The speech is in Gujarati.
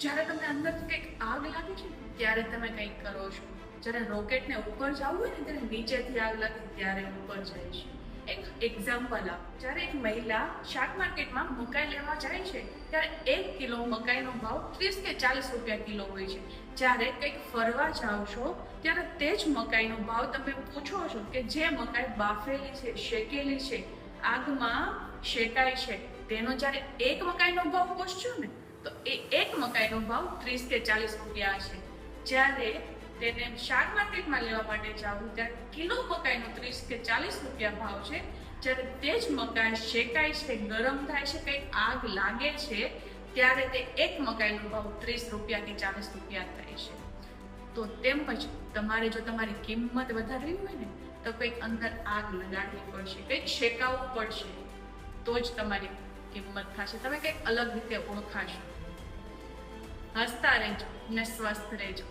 જ્યારે તમને અંદરથી કંઈક આગ લાગે છે ત્યારે તમે કંઈક કરો છો. જ્યારે રોકેટને ઉપર જવું હોય ને ત્યારે નીચેથી આગ લાગે ત્યારે ઉપર જાય છે. એક એક્ઝામ્પલ આપ, જ્યારે એક મહિલા શાક માર્કેટમાં મકાઈ લેવા જાય છે ત્યારે 1 કિલો મકાઈનો ભાવ 30 કે 40 રૂપિયા કિલો હોય છે. જ્યારે કંઈક ફરવા જાઓ છો ત્યારે તે જ મકાઈનો ભાવ તમે પૂછો છો કે જે મકાઈ બાફેલી છે, શેકેલી છે, આગમાં શેકાય છે, તેનો જ્યારે એક મકાઈનો ભાવ પૂછશો ને તો એ એક મકાઈનો ભાવ 30 કે 40 રૂપિયા છે. જ્યારે તેને શાક માર્કેટમાં લેવા માટે જાવું ત્યારે કિલો મકાઈનો 30 કે 40 રૂપિયા ભાવ છે. જ્યારે તે જ મકાઈ શેકાય છે, ગરમ થાય છે, કંઈક આગ લાગે છે ત્યારે તે એક મકાઈનો ભાવ 30 રૂપિયા કે 40 રૂપિયા થાય છે. તો તેમ જ તમારે જો તમારી કિંમત વધારવી હોય ને તો કંઈક અંદર આગ લગાડવી પડશે, કંઈક શેકાવવું પડશે, તો જ તમારી કિંમત થશે, તમે કંઈક અલગ રીતે ઓળખાશો. હસતા રહેજો ને સ્વસ્થ રહેજો.